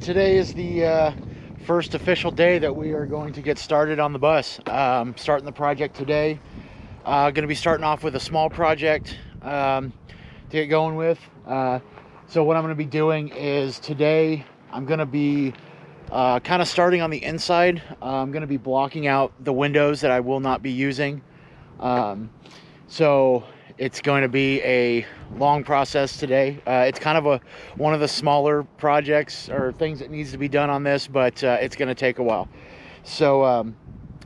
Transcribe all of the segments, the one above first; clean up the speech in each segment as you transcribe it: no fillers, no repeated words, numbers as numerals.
today is the first official day that we are going to get started on the bus. Starting the project today. Going to be starting off with a small project to get going with. So what I'm going to be doing is today I'm going to be kind of starting on the inside. I'm going to be blocking out the windows that I will not be using. So it's going to be a long process today. It's kind of one of the smaller projects or things that needs to be done on this, but it's going to take a while. So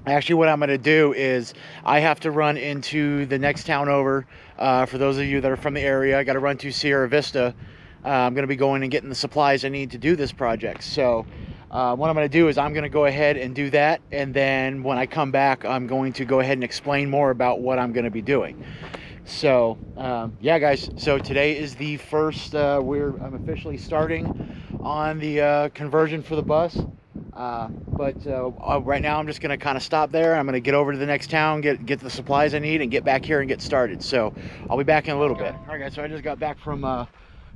actually what I'm going to do is I have to run into the next town over. For those of you that are from the area, I got to run to Sierra Vista. I'm going to be going and getting the supplies I need to do this project. So what I'm going to do is I'm going to go ahead and do that, and then when I come back I'm going to go ahead and explain more about what I'm going to be doing. So yeah guys, so today is the first I'm officially starting on the conversion for the bus, but right now I'm just going to kind of stop there. I'm going to get over to the next town, get the supplies I need, and get back here and get started. So I'll be back in a little bit. All right guys, so I just got back from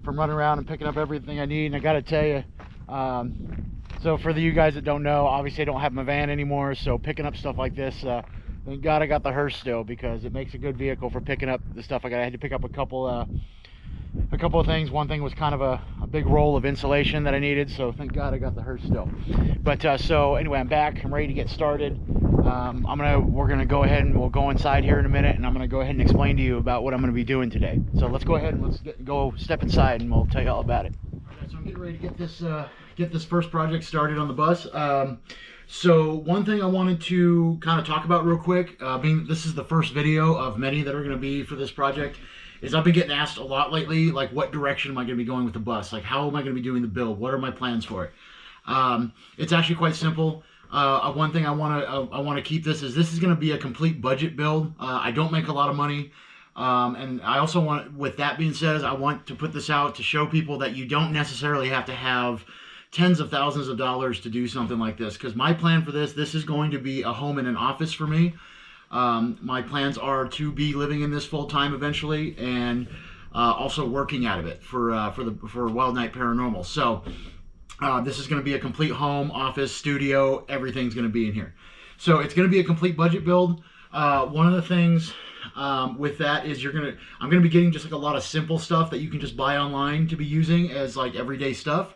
running around and picking up everything I need, and I got to tell you, so for you guys that don't know, obviously I don't have my van anymore, so picking up stuff like this, thank God I got the hearse still, because it makes a good vehicle for picking up the stuff. I had to pick up a couple of things. One thing was kind of a big roll of insulation that I needed, so thank God I got the hearse still. But so anyway, I'm back. I'm ready to get started. We're gonna go ahead and we'll go inside here in a minute, and I'm gonna go ahead and explain to you about what I'm gonna be doing today. So let's go ahead and let's go step inside, and we'll tell you all about it. Okay, so I'm getting ready to get this first project started on the bus. So one thing I wanted to kind of talk about real quick, being that this is the first video of many that are going to be for this project, is I've been getting asked a lot lately, like what direction am I going to be going with the bus? Like how am I going to be doing the build? What are my plans for it? It's actually quite simple. One thing I want to keep this is going to be a complete budget build. I don't make a lot of money. And I also want, with that being said, I want to put this out to show people that you don't necessarily have to have tens of thousands of dollars to do something like this, because my plan for this is going to be a home and an office for me. My plans are to be living in this full time eventually, and also working out of it for Wild Night Paranormal. So this is going to be a complete home, office, studio, everything's going to be in here. So it's going to be a complete budget build. One of the things with that is I'm going to be getting just like a lot of simple stuff that you can just buy online to be using as like everyday stuff.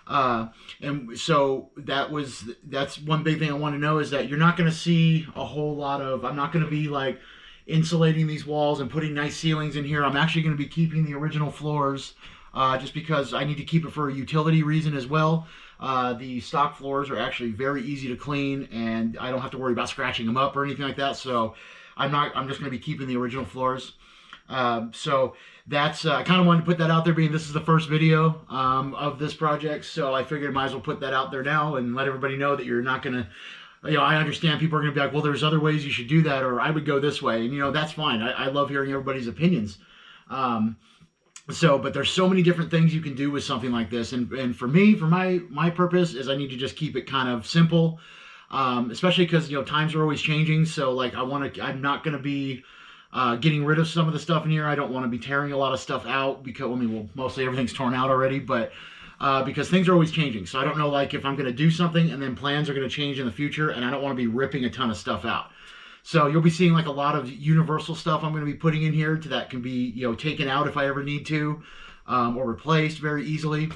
And so that's one big thing I want to know, is that you're not going to see a whole lot of, I'm not going to be like insulating these walls and putting nice ceilings in here. I'm actually going to be keeping the original floors, just because I need to keep it for a utility reason as well. The stock floors are actually very easy to clean, and I don't have to worry about scratching them up or anything like that. So I'm just going to be keeping the original floors. So that's, I kind of wanted to put that out there, being this is the first video of this project, so I figured I might as well put that out there now and let everybody know that you're not going to, I understand people are going to be like, well, there's other ways you should do that, or I would go this way, and that's fine. I love hearing everybody's opinions. But there's so many different things you can do with something like this, and for me, for my purpose, is I need to just keep it kind of simple, especially because times are always changing. So like I'm not going to be getting rid of some of the stuff in here. I don't want to be tearing a lot of stuff out, because mostly everything's torn out already, but because things are always changing. So I don't know, like, if I'm going to do something and then plans are going to change in the future, and I don't want to be ripping a ton of stuff out. So you'll be seeing like a lot of universal stuff I'm going to be putting in here that can be taken out if I ever need to, or replaced very easily.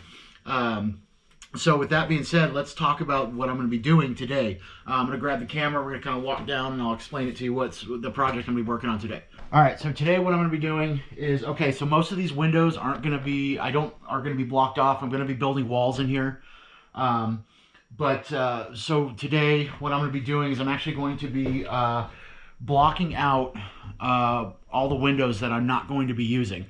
So with that being said, let's talk about what I'm going to be doing today. I'm going to grab the camera, we're going to kind of walk down, and I'll explain it to you what's the project I'm going to be working on today. All right, so today what I'm going to be doing is, okay, so most of these windows are going to be blocked off. I'm going to be building walls in here. So today what I'm going to be doing is I'm actually going to be blocking out all the windows that I'm not going to be using.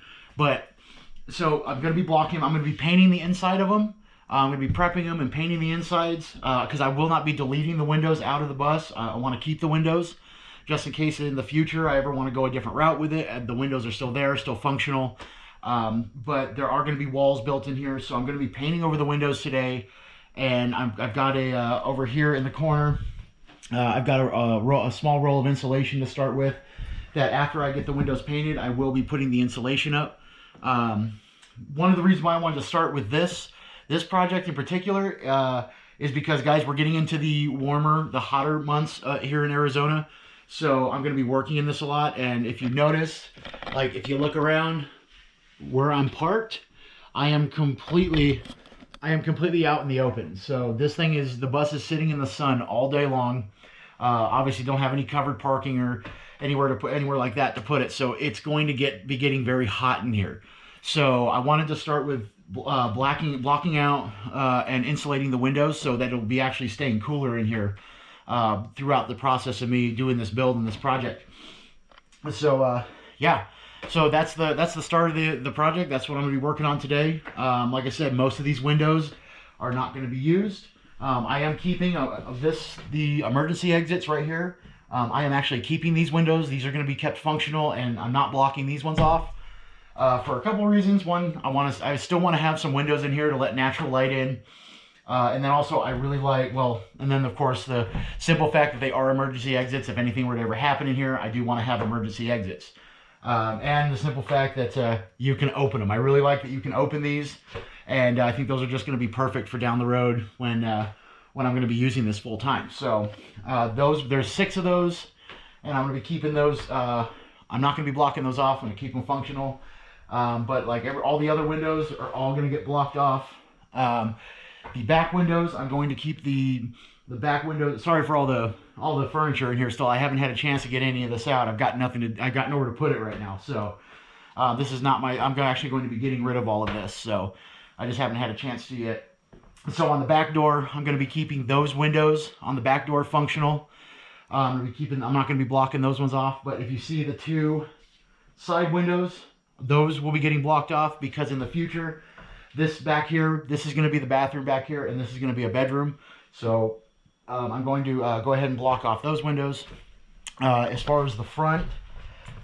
So I'm going to be blocking them. I'm going to be painting the inside of them. I'm going to be prepping them and painting the insides, because I will not be deleting the windows out of the bus. I want to keep the windows just in case in the future I ever want to go a different route with it. The windows are still there, still functional, but there are going to be walls built in here, so I'm going to be painting over the windows today. And I've got over here in the corner, I've got a small roll of insulation to start with, that after I get the windows painted, I will be putting the insulation up. One of the reasons why I wanted to start with this This project in particular is because, guys, we're getting into the warmer, the hotter months here in Arizona. So I'm going to be working in this a lot. And if you notice, like if you look around where I'm parked, I am completely out in the open. So this thing is, the bus is sitting in the sun all day long. Obviously don't have any covered parking or anywhere to put, anywhere like that to put it. So it's going to be getting very hot in here. So I wanted to start with blocking out and insulating the windows so that it'll be actually staying cooler in here throughout the process of me doing this build and this project. So yeah, so that's the start of the project. That's what I'm going to be working on today. Like I said, most of these windows are not going to be used. I am keeping the emergency exits right here. I am actually keeping these windows. These are going to be kept functional, and I'm not blocking these ones off for a couple of reasons. One, I still want to have some windows in here to let natural light in. And then also I really like, and then of course the simple fact that they are emergency exits. If anything were to ever happen in here, I do want to have emergency exits. And the simple fact that you can open them. I really like that you can open these, and I think those are just going to be perfect for down the road when I'm going to be using this full time. So there's 6 of those, and I'm going to be keeping those. I'm not going to be blocking those off. I'm going to keep them functional. But like all the other windows are all going to get blocked off. The back windows, I'm going to keep the back windows. Sorry for all the furniture in here still. I haven't had a chance to get any of this out. I've got nowhere to put it right now. So this is not I'm actually going to be getting rid of all of this. So I just haven't had a chance to yet. So on the back door, I'm going to be keeping those windows on the back door functional. I'm not going to be blocking those ones off. But if you see the 2 side windows, those will be getting blocked off, because in the future, this back here, this is going to be the bathroom back here, and this is going to be a bedroom. So I'm going to go ahead and block off those windows. As far as the front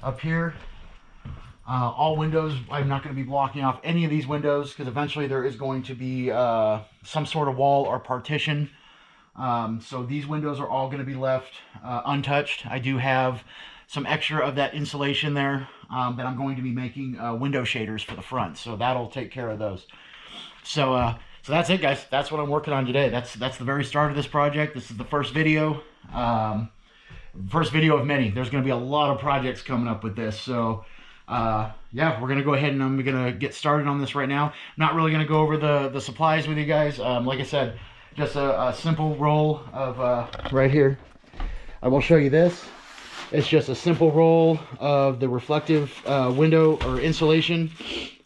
up here, all windows, I'm not going to be blocking off any of these windows, because eventually there is going to be some sort of wall or partition. So these windows are all going to be left untouched. I do have some extra of that insulation there that I'm going to be making window shaders for the front. So that'll take care of those. So that's it, guys. That's what I'm working on today. That's the very start of this project. This is the first video. First video of many. There's going to be a lot of projects coming up with this. So yeah, we're going to go ahead and I'm going to get started on this right now. I'm not really going to go over the supplies with you guys. Like I said, just a simple roll of right here. I will show you this. It's just a simple roll of the reflective window or insulation.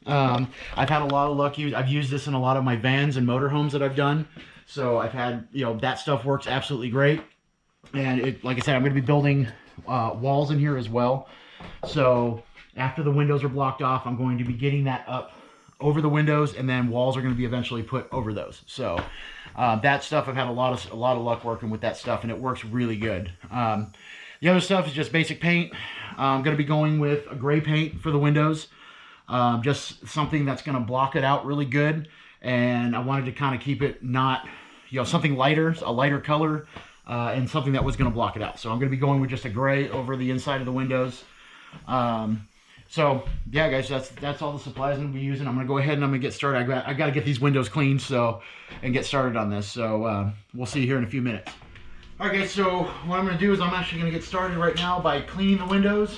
I've had a lot of luck. I've used this in a lot of my vans and motorhomes that I've done. So I've had, that stuff works absolutely great. And like I said, I'm going to be building walls in here as well. So after the windows are blocked off, I'm going to be getting that up over the windows, and then walls are going to be eventually put over those. So that stuff, I've had a lot of luck working with that stuff, and it works really good. The other stuff is just basic paint. I'm going to be going with a gray paint for the windows. Just something that's going to block it out really good. And I wanted to kind of keep it not, something lighter, a lighter color, and something that was going to block it out. So I'm going to be going with just a gray over the inside of the windows. So yeah, guys, that's all the supplies I'm going to be using. I'm going to go ahead and I'm going to get started. I got to get these windows cleaned and get started on this. So we'll see you here in a few minutes. All right, guys, so what I'm going to do is I'm actually going to get started right now by cleaning the windows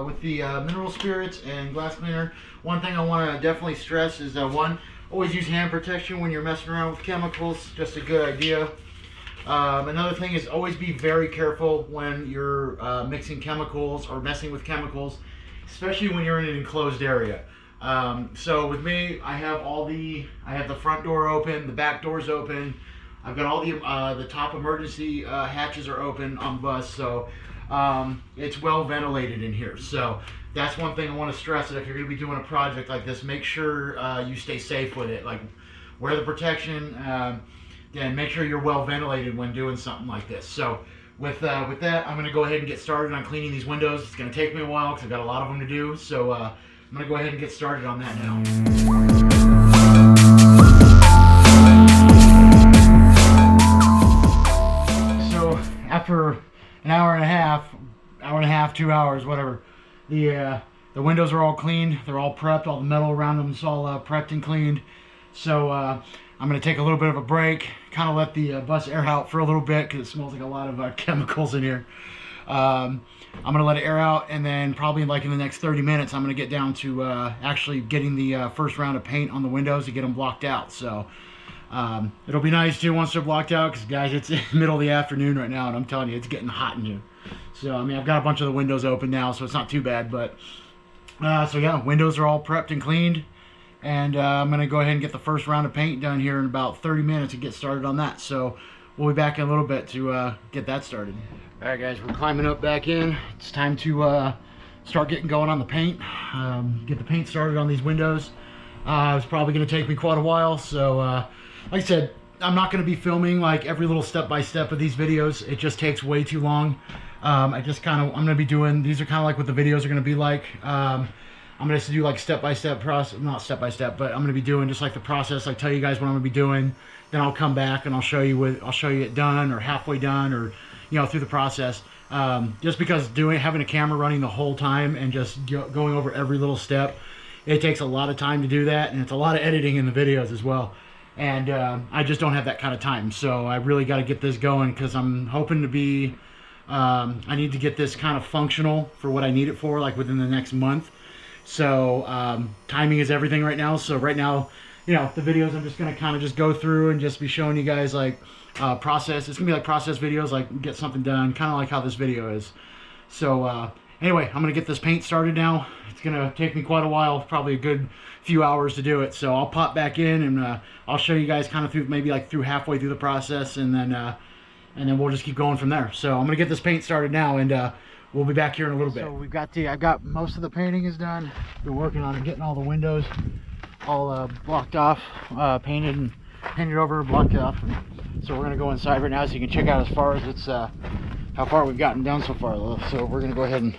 with the mineral spirits and glass cleaner. One thing I want to definitely stress is one, always use hand protection when you're messing around with chemicals. Just a good idea. Another thing is always be very careful when you're mixing chemicals or messing with chemicals, especially when you're in an enclosed area. So with me, I have the front door open, the back door's open. I've got all the top emergency hatches are open on the bus, so it's well ventilated in here. So that's one thing I want to stress, that if you're going to be doing a project like this, make sure you stay safe with it. Like, wear the protection, and make sure you're well ventilated when doing something like this. So with that, I'm going to go ahead and get started on cleaning these windows. It's going to take me a while because I've got a lot of them to do. So I'm going to go ahead and get started on that now. After an hour and a half, 2 hours, whatever, the windows are all cleaned. They're all prepped. All the metal around them is all prepped and cleaned. So I'm going to take a little bit of a break, kind of let the bus air out for a little bit because it smells like a lot of chemicals in here. I'm going to let it air out, and then probably like in the next 30 minutes, I'm going to get down to actually getting the first round of paint on the windows to get them blocked out. So it'll be nice too once they're blocked out, because guys, it's in the middle of the afternoon right now, and I'm telling you, it's getting hot in here. So I mean, I've got a bunch of the windows open now, so it's not too bad. But so yeah, windows are all prepped and cleaned, and I'm going to go ahead and get the first round of paint done here in about 30 minutes and get started on that. So we'll be back in a little bit to get that started. All right, guys, we're climbing up back in. It's time to start getting going on the paint. Get the paint started on these windows. It's probably going to take me quite a while. So, like I said, I'm not going to be filming like every little step-by-step of these videos. It just takes way too long. I'm going to be doing, these are kind of like what the videos are going to be like. I'm going to do like step-by-step process, not step-by-step, but I'm going to be doing just like the process. I tell you guys what I'm going to be doing. Then I'll come back and I'll show you it done or halfway done, or you know, through the process. Just because having a camera running the whole time and just going over every little step, it takes a lot of time to do that, and it's a lot of editing in the videos as well. And I just don't have that kind of time, so I really got to get this going, because I'm hoping to be I need to get this kind of functional for what I need it for, like within the next month. So timing is everything right now. So right now, you know, the videos I'm just gonna kind of just go through and just be showing you guys like process. It's gonna be like process videos, like get something done, kind of like how this video is. So anyway, I'm gonna get this paint started now. It's gonna take me quite a while, probably a good few hours to do it. So I'll pop back in and I'll show you guys kind of through, maybe like through halfway through the process, and then we'll just keep going from there. So I'm gonna get this paint started now, and we'll be back here in a little bit. So I've got most of the painting is done. Been working on getting all the windows all blocked off, painted over, blocked off. So we're gonna go inside right now so you can check out as far as it's how far we've gotten done so far. So we're gonna go ahead and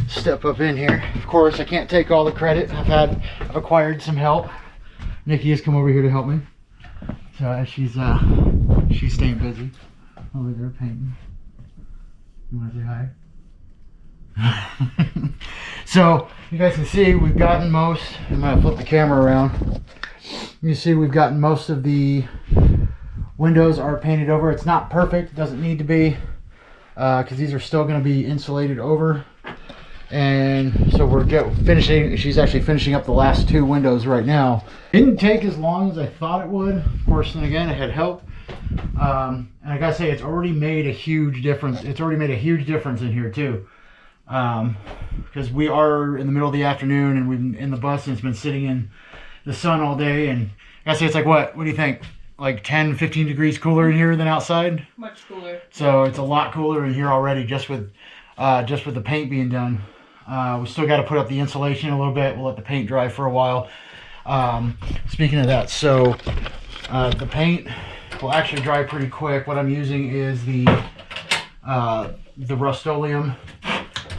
step up in here. Of course, I can't take all the credit. I've acquired some help. Nikki has come over here to help me. So she's staying busy over there painting. You want to say hi? So you guys can see we've gotten most, I'm going to flip the camera around. You see we've gotten most of the windows are painted over. It's not perfect, it doesn't need to be, because these are still going to be insulated over. And so we're finishing, she's actually finishing up the last two windows right now. Didn't take as long as I thought it would. Of course, then again, I had help. And I gotta say, it's already made a huge difference. It's already made a huge difference in here too. Because we are in the middle of the afternoon, and we've in the bus, and it's been sitting in the sun all day. And I gotta say, it's like, what do you think? Like 10, 15 degrees cooler in here than outside? Much cooler. So it's a lot cooler in here already, just with the paint being done. We still got to put up the insulation a little bit. We'll let the paint dry for a while. Speaking of that, so the paint will actually dry pretty quick. What I'm using is the Rust-Oleum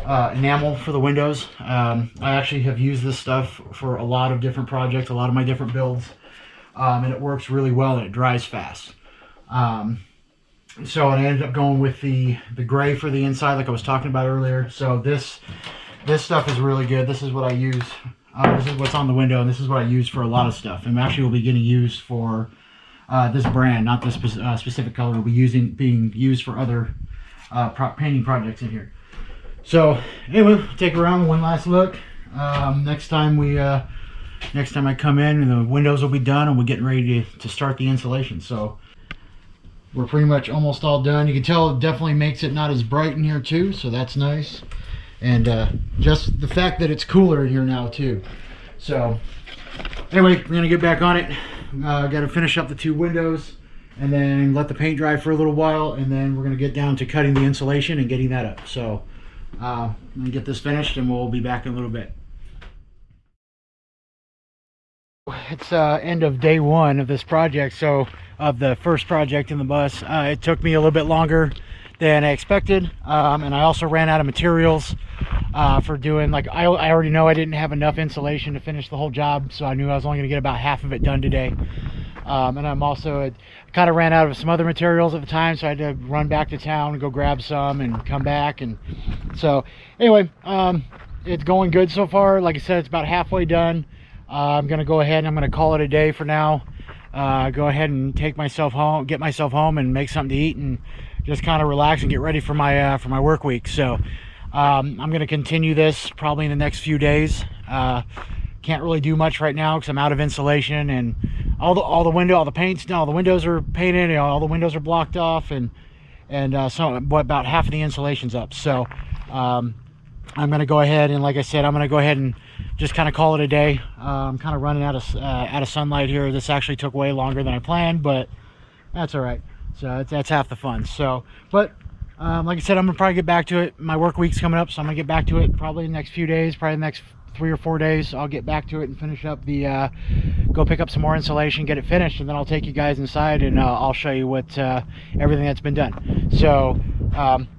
enamel for the windows. I actually have used this stuff for a lot of different projects, a lot of my different builds, and it works really well, and it dries fast. So I ended up going with the gray for the inside, like I was talking about earlier. So this stuff is really good. This is what I use. This is what's on the window, and this is what I use for a lot of stuff. And actually will be getting used for this brand, not this specific color. Will be being used for other painting projects in here. So anyway, take around one last look. Next time I come in, the windows will be done, and we're getting ready to start the insulation. So we're pretty much almost all done. You can tell it definitely makes it not as bright in here too, so that's nice. And just the fact that it's cooler in here now too. So anyway, we're gonna get back on it. Got to finish up the two windows, and then let the paint dry for a little while, and then we're gonna get down to cutting the insulation and getting that up. So I'm gonna get this finished, and we'll be back in a little bit. It's end of day one of this project, so of the first project in the bus. It took me a little bit longer than I expected, and I also ran out of materials for doing, like, I already know I didn't have enough insulation to finish the whole job, so I knew I was only going to get about half of it done today. And I'm also kind of ran out of some other materials at the time, so I had to run back to town and go grab some and come back. And so anyway, it's going good so far. Like I said, it's about halfway done. I'm gonna go ahead and I'm gonna call it a day for now. Go ahead and take myself home, get myself home, and make something to eat, and just kind of relax and get ready for my work week. So I'm gonna continue this probably in the next few days. Can't really do much right now because I'm out of insulation, and all the windows are painted, you know, all the windows are blocked off, and so about half of the insulation's up. So I'm gonna go ahead and, like I said, I'm gonna go ahead and just kind of call it a day. I'm kind of running out of sunlight here. This actually took way longer than I planned, but that's all right. So that's half the fun. So, but like I said, I'm gonna probably get back to it. My work week's coming up, so I'm gonna get back to it probably in the next few days, probably the next 3 or 4 days. I'll get back to it and finish up the go pick up some more insulation, get it finished, and then I'll take you guys inside, and I'll show you what everything that's been done. So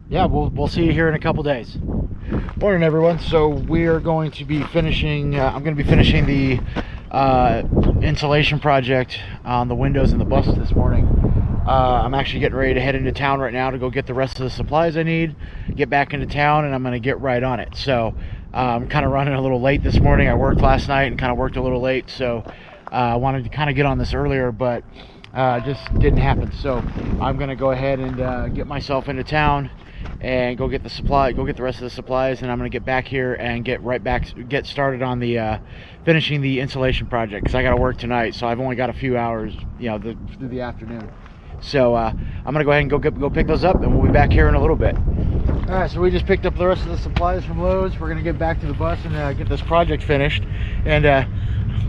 yeah, we'll see you here in a couple days. Morning, everyone. So we are going to be finishing I'm going to be finishing the insulation project on the windows in the bus this morning. I'm actually getting ready to head into town right now to go get the rest of the supplies I need, get back into town, and I'm going to get right on it. So I'm kind of running a little late this morning. I worked last night and kind of worked a little late, so I wanted to kind of get on this earlier, but just didn't happen. So I'm going to go ahead and get myself into town and go get the rest of the supplies, and I'm going to get back here and get started on the finishing the insulation project, because I got to work tonight, so I've only got a few hours, you know, through the afternoon. So I'm going to go ahead and go pick those up, and we'll be back here in a little bit. All right, so we just picked up the rest of the supplies from Lowe's. We're going to get back to the bus and get this project finished, and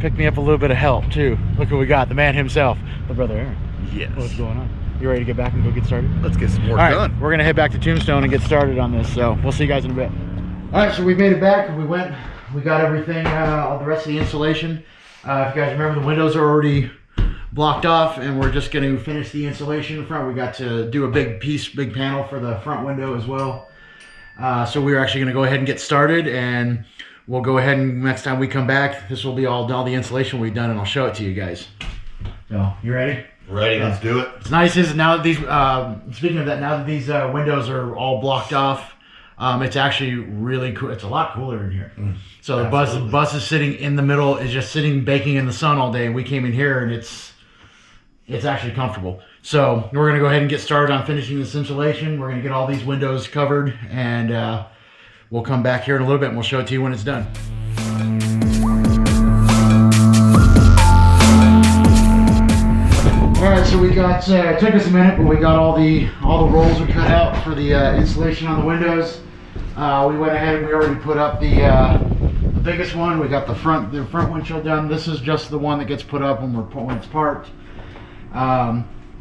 pick me up a little bit of help too. Look what we got, the man himself, the brother Aaron. Yes. What's going on? You ready to get back and go get started? Let's get some work done. We're gonna head back to Tombstone and get started on this, so we'll see you guys in a bit. All right, so we made it back. We got everything, all the rest of the insulation. If you guys remember, the windows are already blocked off, and we're just gonna finish the insulation in the front. We got to do a big panel for the front window as well. So we're actually gonna go ahead and get started, and we'll go ahead and next time we come back, this will be all the insulation we've done, and I'll show it to you guys. So, you ready? Ready, let's do it. It's nice is now that these, speaking of that, now that these windows are all blocked off, it's actually really cool. It's a lot cooler in here. So the bus is sitting in the middle, is just sitting baking in the sun all day, and we came in here and it's actually comfortable. So we're gonna go ahead and get started on finishing this insulation. We're gonna get all these windows covered, and we'll come back here in a little bit and we'll show it to you when it's done. Alright, so we got, it took us a minute, but we got all the rolls we cut out for the insulation on the windows. We went ahead and we already put up the biggest one. We got the front windshield done. This is just the one that gets put up when it's parked.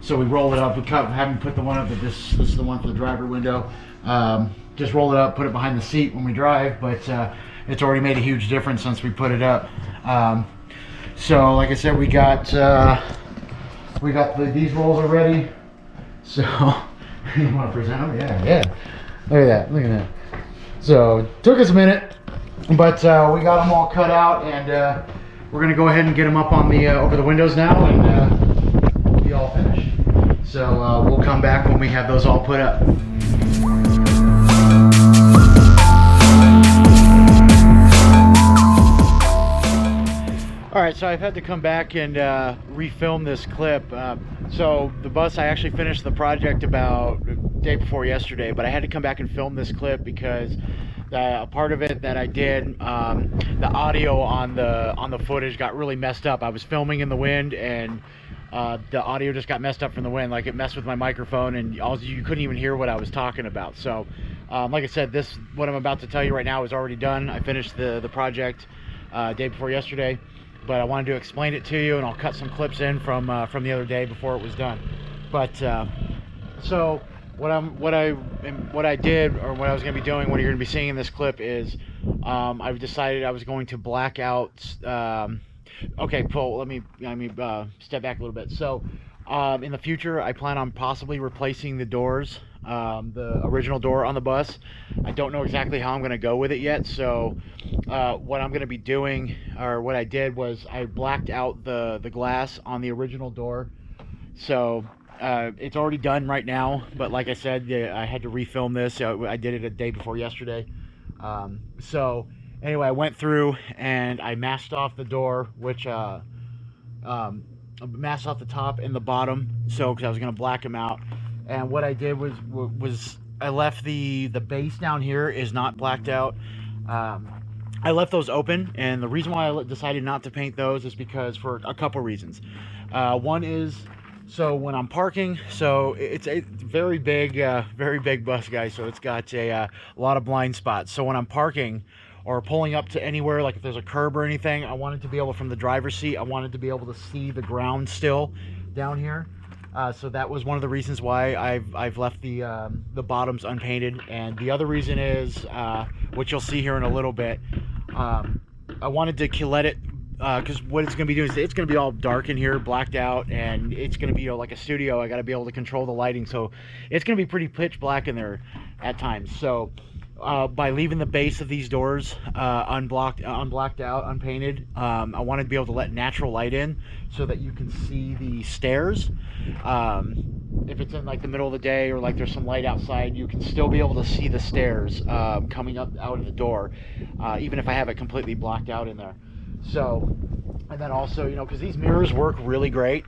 So we rolled it up. Haven't put the one up, but this is the one for the driver window. Just roll it up, put it behind the seat when we drive, but it's already made a huge difference since we put it up. So like I said, we got these rolls already. So you want to present them? Yeah. Look at that. So it took us a minute, but we got them all cut out, and we're gonna go ahead and get them up on the over the windows now, and we'll be all finished. So we'll come back when we have those all put up. Alright, so I've had to come back and refilm this clip. So the bus, I actually finished the project about the day before yesterday, but I had to come back and film this clip because a part of it that I did, the audio on the footage got really messed up. I was filming in the wind, and the audio just got messed up from the wind. Like, it messed with my microphone, and you couldn't even hear what I was talking about. So like I said, what I'm about to tell you right now is already done. I finished the project day before yesterday, but I wanted to explain it to you, and I'll cut some clips in from the other day before it was done. But so what I did, or what I was going to be doing, what you're going to be seeing in this clip is I've decided I was going to black out. Okay, Paul, let me step back a little bit. So in the future, I plan on possibly replacing the doors, the original door on the bus. I don't know exactly how I'm going to go with it yet. So what I'm going to be doing, or what I did, was I blacked out the glass on the original door. So it's already done right now, but like I said, I had to refilm this. I did it a day before yesterday. Anyway, I went through and I masked off the door, which masked off the top and the bottom, so because I was gonna black them out. And what I did was I left the base down here is not blacked out. Um, I left those open, and the reason why I decided not to paint those is because for a couple reasons. One is, so when I'm parking, so it's a very big bus, guys. So it's got a lot of blind spots. So when I'm parking or pulling up to anywhere, like if there's a curb or anything, I wanted to be able, from the driver's seat, I wanted to be able to see the ground still down here. So that was one of the reasons why I've left the bottoms unpainted. And the other reason is, which you'll see here in a little bit, I wanted to let it, because what it's going to be doing is it's going to be all dark in here, blacked out, and it's going to be like a studio. I got to be able to control the lighting, so it's going to be pretty pitch black in there at times. So by leaving the base of these doors unblacked out, unpainted, I wanted to be able to let natural light in so that you can see the stairs. If it's in like the middle of the day or like there's some light outside, you can still be able to see the stairs coming up out of the door, even if I have it completely blocked out in there. So, and then also, you know, because these mirrors work really great.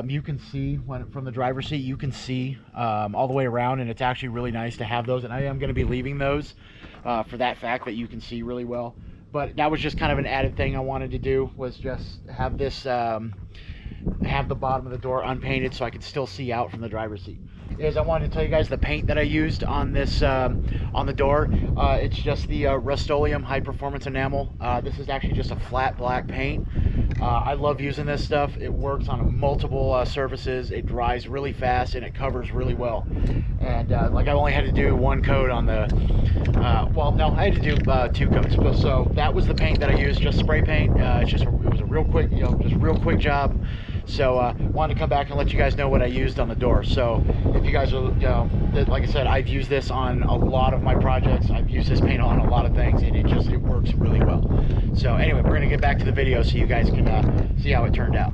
You can see from the driver's seat, you can see all the way around, and it's actually really nice to have those. And I am going to be leaving those for that fact that you can see really well. But that was just kind of an added thing I wanted to do, was just have this, have the bottom of the door unpainted so I could still see out from the driver's seat. I wanted to tell you guys the paint that I used on this, on the door. It's just the Rust-Oleum high performance enamel. This is actually just a flat black paint. I love using this stuff. It works on multiple surfaces. It dries really fast and it covers really well. And like I only had to do one coat on the, well, no, I had to do 2 coats. But so that was the paint that I used, just spray paint. It was a real quick, just real quick job. So wanted to come back and let you guys know what I used on the door. So if you guys are, like I said, I've used this on a lot of my projects. I've used this paint on a lot of things, and it works really well. So anyway, we're gonna get back to the video so you guys can see how it turned out.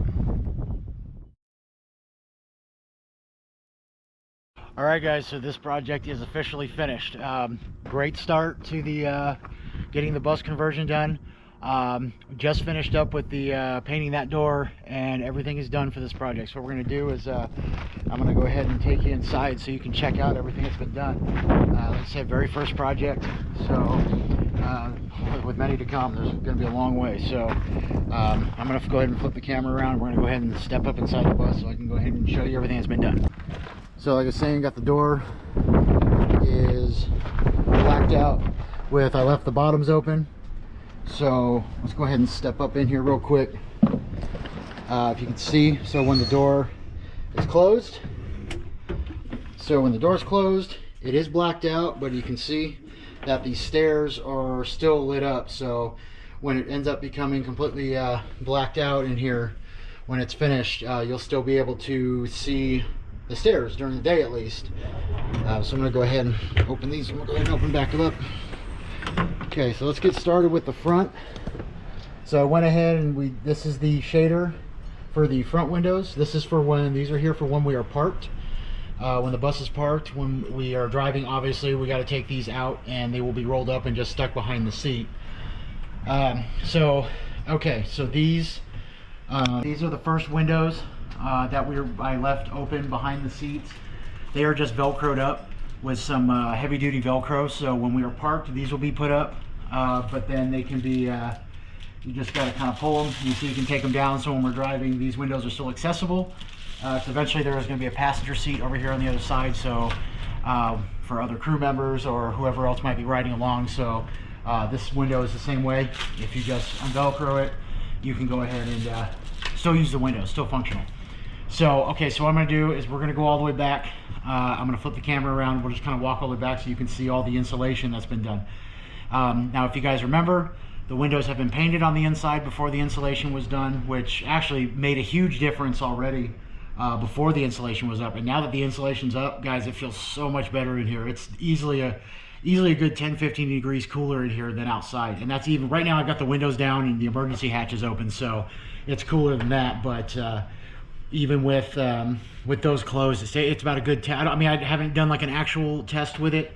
All right, guys, so this project is officially finished. Great start to the getting the bus conversion done. Just finished up with the painting that door, and everything is done for this project. So what we're going to do is I'm going to go ahead and take you inside so you can check out everything that's been done. Like I said, very first project, so with many to come. There's going to be a long way. So I'm going to go ahead and flip the camera around. We're going to go ahead and step up inside the bus so I can go ahead and show you everything that's been done. So like I was saying, got the door is blacked out with, I left the bottoms open. So let's go ahead and step up in here real quick. If you can see, so when the door is closed, it is blacked out, but you can see that the stairs are still lit up. So when it ends up becoming completely blacked out in here, when it's finished, you'll still be able to see the stairs during the day at least. So I'm going to go ahead and open these, and we'll go ahead and open back up. Okay, so let's get started with the front. So I went ahead and this is the shader for the front windows. This is for when, these are here for when we are parked. When the bus is parked, when we are driving, obviously we got to take these out, and they will be rolled up and just stuck behind the seat. Okay, so these are the first windows that I left open behind the seats. They are just Velcroed up with some heavy-duty Velcro, so when we are parked, these will be put up, but then they can be, you just got to kind of pull them. You see, you can take them down, so when we're driving, these windows are still accessible. So eventually there is going to be a passenger seat over here on the other side, so for other crew members or whoever else might be riding along. So this window is the same way. If you just unvelcro it, you can go ahead and still use the window, still functional. So, okay, so what I'm going to do is we're going to go all the way back. I'm going to flip the camera around. We'll just kind of walk all the way back so you can see all the insulation that's been done. Now, if you guys remember, the windows have been painted on the inside before the insulation was done, which actually made a huge difference already before the insulation was up. And now that the insulation's up, guys, it feels so much better in here. It's easily a good 10-15 degrees cooler in here than outside. And that's even, right now I've got the windows down and the emergency hatches open, so it's cooler than that. But even with those closed, it's about a good I mean, I haven't done like an actual test with it,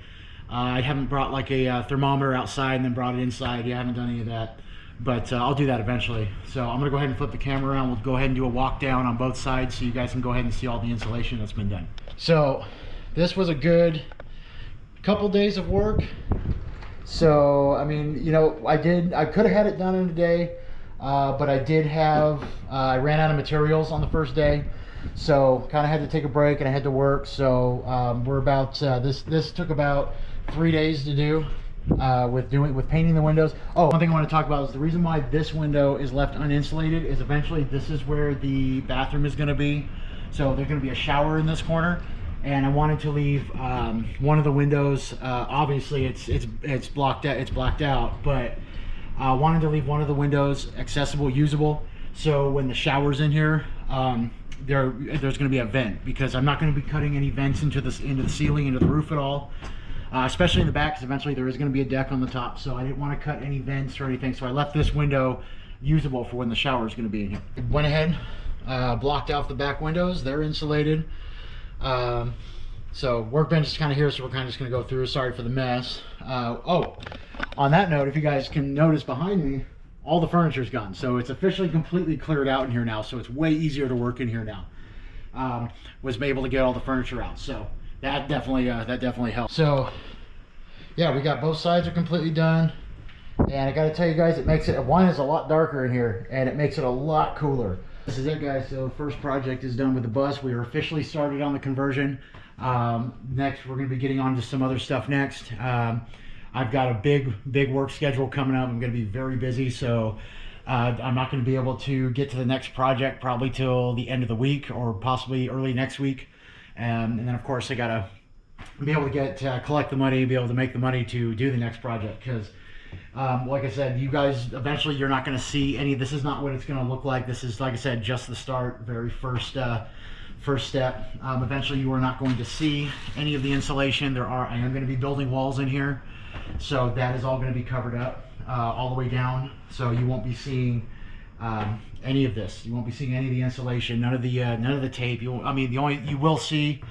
I haven't brought like a thermometer outside and then brought it inside. Yeah, I haven't done any of that, but I'll do that eventually. So I'm gonna go ahead and flip the camera around. We'll go ahead and do a walk down on both sides so you guys can go ahead and see all the insulation that's been done. So this was a good couple days of work. So I mean, you know, I could have had it done in a day, but I did have I ran out of materials on the first day, so kind of had to take a break and I had to work. So we're about this took about 3 days to do with painting the windows. Oh, one thing I want to talk about is the reason why this window is left uninsulated is eventually this is where the bathroom is going to be. So there's going to be a shower in this corner, and I wanted to leave one of the windows. Obviously, it's blocked out. It's blacked out, but I wanted to leave one of the windows accessible, usable. So when the shower's in here, there's going to be a vent, because I'm not going to be cutting any vents into the ceiling, into the roof at all. Especially in the back, because eventually there is going to be a deck on the top, so I didn't want to cut any vents or anything, so I left this window usable for when the shower is going to be in here. Went ahead, blocked off the back windows. They're insulated. So workbench is kind of here, so we're kind of just going to go through. Sorry for the mess. Oh, on that note, if you guys can notice behind me, all the furniture's gone, so it's officially completely cleared out in here now, so it's way easier to work in here now. Was able to get all the furniture out, so that definitely helped. So yeah, we got both sides are completely done, and I got to tell you guys, it makes it, one is a lot darker in here and it makes it a lot cooler. This is it, guys. So first project is done with the bus. We are officially started on the conversion. Next we're going to be getting on to some other stuff next. I've got a big work schedule coming up. I'm going to be very busy, so I'm not going to be able to get to the next project probably till the end of the week or possibly early next week. And then of course I gotta be able to get collect the money, be able to make the money to do the next project, because like I said, you guys, eventually you're not going to see any. This is not what it's going to look like. This is, like I said, just the start, very first step. Eventually you are not going to see any of the insulation. I am going to be building walls in here, so that is all going to be covered up all the way down, so you won't be seeing any of this. You won't be seeing any of the insulation, none of the tape. You will see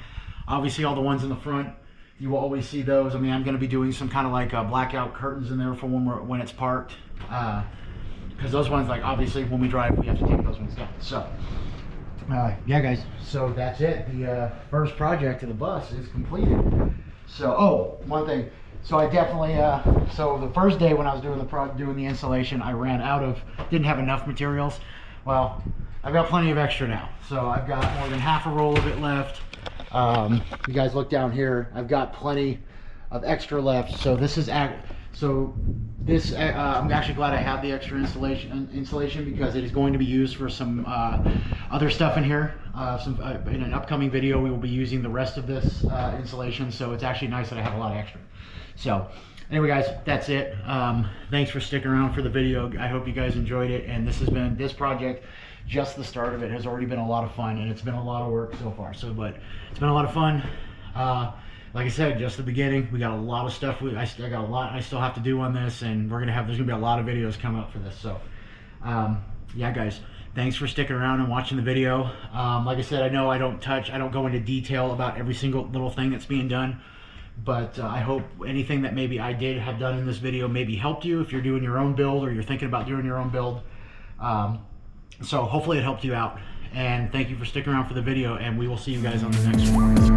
obviously all the ones in the front. You will always see those. I mean, I'm going to be doing some kind of like blackout curtains in there for when it's parked, because those ones, like, obviously when we drive we have to take those ones down. So yeah guys, so that's it. The first project of the bus is completed. So one thing, so I definitely so the first day when I was doing the insulation, I didn't have enough materials. Well, I've got plenty of extra now, so I've got more than half a roll of it left. You guys look down here, I've got plenty of extra left. So this is I'm actually glad I have the extra insulation, because it is going to be used for some other stuff in here. In an upcoming video we will be using the rest of this insulation, so it's actually nice that I have a lot of extra. So anyway guys, that's it. Thanks for sticking around for the video. I hope you guys enjoyed it, and this project, just the start of it, has already been a lot of fun, and it's been a lot of work so far. But it's been a lot of fun. Like I said, just the beginning. We got a lot of stuff. I got a lot I still have to do on this, and there's gonna be a lot of videos coming up for this. So yeah guys, thanks for sticking around and watching the video. Like I said, I know I don't go into detail about every single little thing that's being done, but I hope anything that maybe I did have done in this video maybe helped you if you're doing your own build or you're thinking about doing your own build. So hopefully it helped you out, and thank you for sticking around for the video, and we will see you guys on the next one.